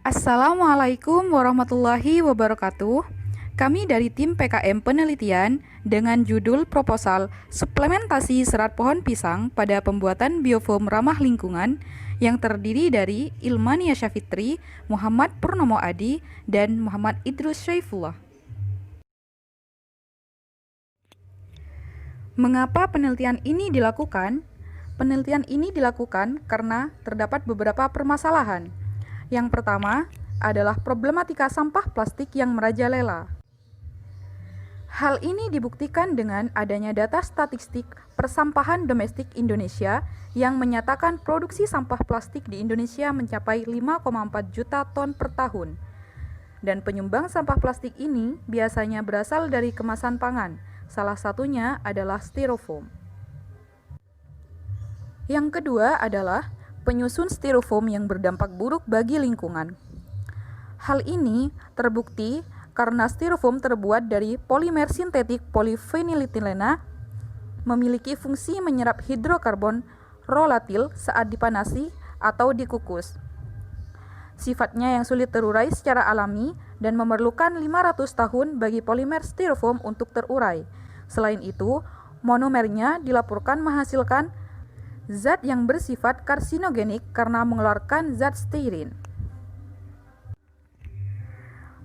Assalamualaikum warahmatullahi wabarakatuh. Kami dari tim PKM Penelitian dengan judul proposal Suplementasi Serat Pohon Pisang pada Pembuatan Biofoam Ramah Lingkungan yang terdiri dari Ilmania Syafitri, Muhammad Purnomo Adi, dan Muhammad Idrus Syaifullah. Mengapa penelitian ini dilakukan? Penelitian ini dilakukan karena terdapat beberapa permasalahan. Yang pertama adalah problematika sampah plastik yang merajalela. Hal ini dibuktikan dengan adanya data statistik persampahan domestik Indonesia yang menyatakan produksi sampah plastik di Indonesia mencapai 5,4 juta ton per tahun. Dan penyumbang sampah plastik ini biasanya berasal dari kemasan pangan, salah satunya adalah styrofoam. Yang kedua adalah penyusun styrofoam yang berdampak buruk bagi lingkungan. Hal ini terbukti karena styrofoam terbuat dari polimer sintetik polifeniletilena, memiliki fungsi menyerap hidrokarbon volatil saat dipanasi atau dikukus. Sifatnya yang sulit terurai secara alami dan memerlukan 500 tahun bagi polimer styrofoam untuk terurai. Selain itu, monomernya dilaporkan menghasilkan zat yang bersifat karsinogenik karena mengeluarkan zat steirin.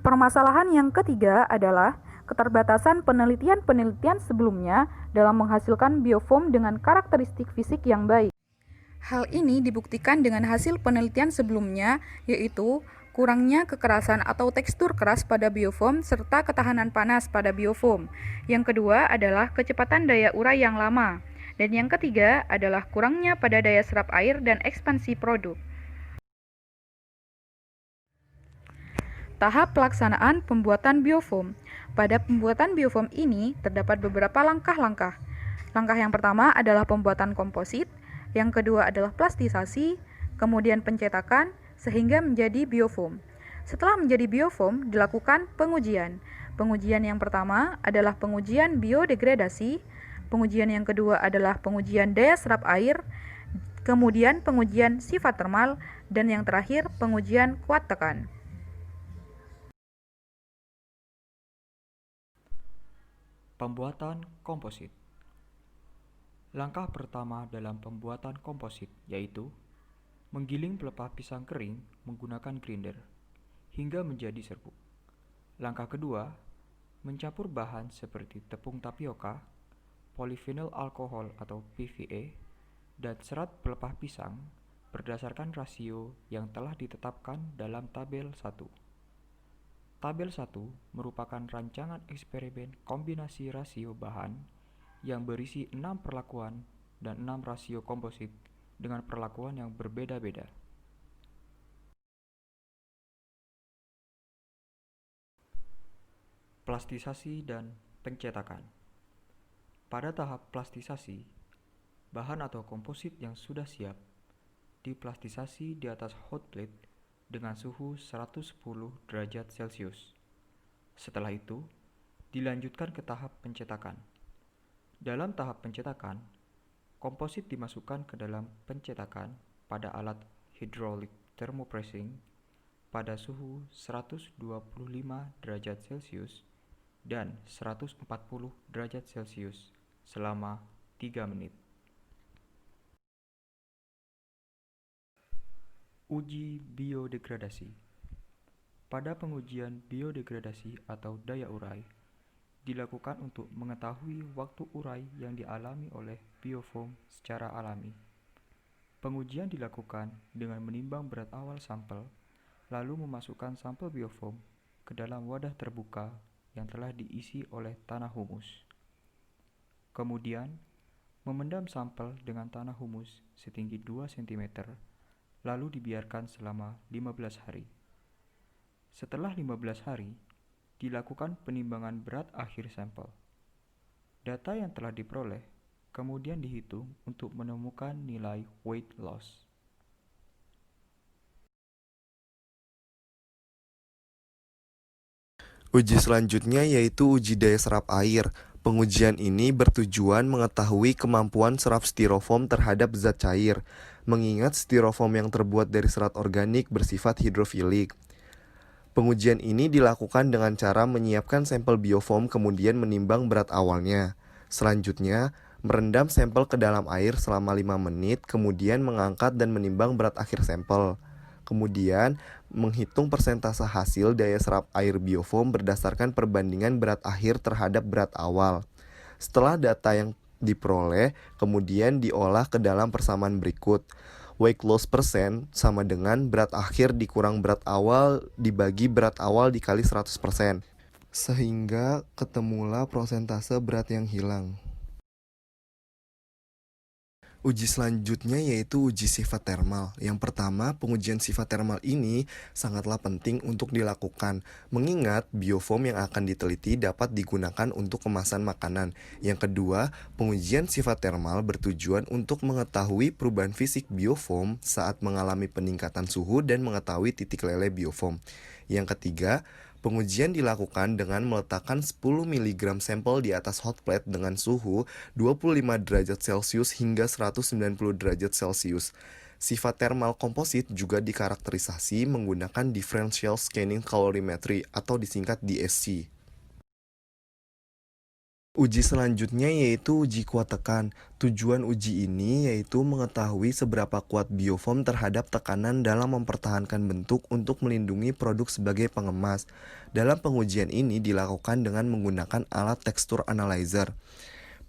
Permasalahan yang ketiga adalah keterbatasan penelitian-penelitian sebelumnya dalam menghasilkan biofoam dengan karakteristik fisik yang baik. Hal ini dibuktikan dengan hasil penelitian sebelumnya, yaitu kurangnya kekerasan atau tekstur keras pada biofoam serta ketahanan panas pada biofoam. Yang kedua adalah kecepatan daya urai yang lama. Dan yang ketiga adalah kurangnya pada daya serap air dan ekspansi produk. Tahap pelaksanaan pembuatan biofoam. Pada pembuatan biofoam ini terdapat beberapa langkah-langkah. Langkah yang pertama adalah pembuatan komposit, yang kedua adalah plastisasi, kemudian pencetakan sehingga menjadi biofoam. Setelah menjadi biofoam, dilakukan pengujian. Pengujian yang pertama adalah pengujian biodegradasi, pengujian yang kedua adalah pengujian daya serap air, kemudian pengujian sifat termal, dan yang terakhir pengujian kuat tekan. Pembuatan komposit. Langkah pertama dalam pembuatan komposit yaitu menggiling pelepah pisang kering menggunakan grinder hingga menjadi serbuk. Langkah kedua, mencampur bahan seperti tepung tapioka, polifenol alkohol atau PVA, dan serat pelepah pisang berdasarkan rasio yang telah ditetapkan dalam tabel 1. Tabel 1 merupakan rancangan eksperimen kombinasi rasio bahan yang berisi 6 perlakuan dan 6 rasio komposit dengan perlakuan yang berbeda-beda. Plastisasi dan pencetakan. Pada tahap plastisasi, bahan atau komposit yang sudah siap diplastisasi di atas hot plate dengan suhu 110 derajat Celcius. Setelah itu, dilanjutkan ke tahap pencetakan. Dalam tahap pencetakan, komposit dimasukkan ke dalam pencetakan pada alat hydraulic thermopressing pada suhu 125 derajat Celcius dan 140 derajat Celcius selama 3 menit. Uji biodegradasi. Pada pengujian biodegradasi atau daya urai, dilakukan untuk mengetahui waktu urai yang dialami oleh biofoam secara alami. Pengujian dilakukan dengan menimbang berat awal sampel, lalu memasukkan sampel biofoam ke dalam wadah terbuka yang telah diisi oleh tanah humus. Kemudian, memendam sampel dengan tanah humus setinggi 2 cm, lalu dibiarkan selama 15 hari. Setelah 15 hari, dilakukan penimbangan berat akhir sampel. Data yang telah diperoleh kemudian dihitung untuk menemukan nilai weight loss. Uji selanjutnya yaitu uji daya serap air. Pengujian ini bertujuan mengetahui kemampuan serap styrofoam terhadap zat cair, mengingat styrofoam yang terbuat dari serat organik bersifat hidrofilik. Pengujian ini dilakukan dengan cara menyiapkan sampel biofoam kemudian menimbang berat awalnya. Selanjutnya, merendam sampel ke dalam air selama 5 menit, kemudian mengangkat dan menimbang berat akhir sampel. Kemudian, menghitung persentase hasil daya serap air biofoam berdasarkan perbandingan berat akhir terhadap berat awal. Setelah data yang diperoleh, kemudian diolah ke dalam persamaan berikut. Weight loss persen sama dengan berat akhir dikurang berat awal dibagi berat awal dikali 100%. Sehingga ketemulah prosentase berat yang hilang. Uji selanjutnya yaitu uji sifat termal. Yang pertama, pengujian sifat termal ini sangatlah penting untuk dilakukan, mengingat biofoam yang akan diteliti dapat digunakan untuk kemasan makanan. Yang kedua, pengujian sifat termal bertujuan untuk mengetahui perubahan fisik biofoam saat mengalami peningkatan suhu dan mengetahui titik leleh biofoam. Yang ketiga, pengujian dilakukan dengan meletakkan 10 mg sampel di atas hot plate dengan suhu 25 derajat Celcius hingga 190 derajat Celcius. Sifat termal komposit juga dikarakterisasi menggunakan Differential Scanning Calorimetry atau disingkat DSC. Uji selanjutnya yaitu uji kuat tekan. Tujuan uji ini yaitu mengetahui seberapa kuat biofoam terhadap tekanan dalam mempertahankan bentuk untuk melindungi produk sebagai pengemas. Dalam pengujian ini dilakukan dengan menggunakan alat texture analyzer.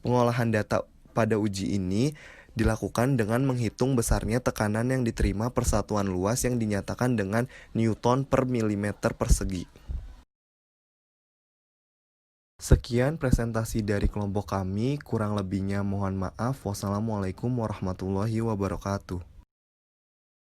Pengolahan data pada uji ini dilakukan dengan menghitung besarnya tekanan yang diterima per satuan luas yang dinyatakan dengan Newton per milimeter persegi. Sekian presentasi dari kelompok kami, kurang lebihnya mohon maaf. Wassalamualaikum warahmatullahi wabarakatuh.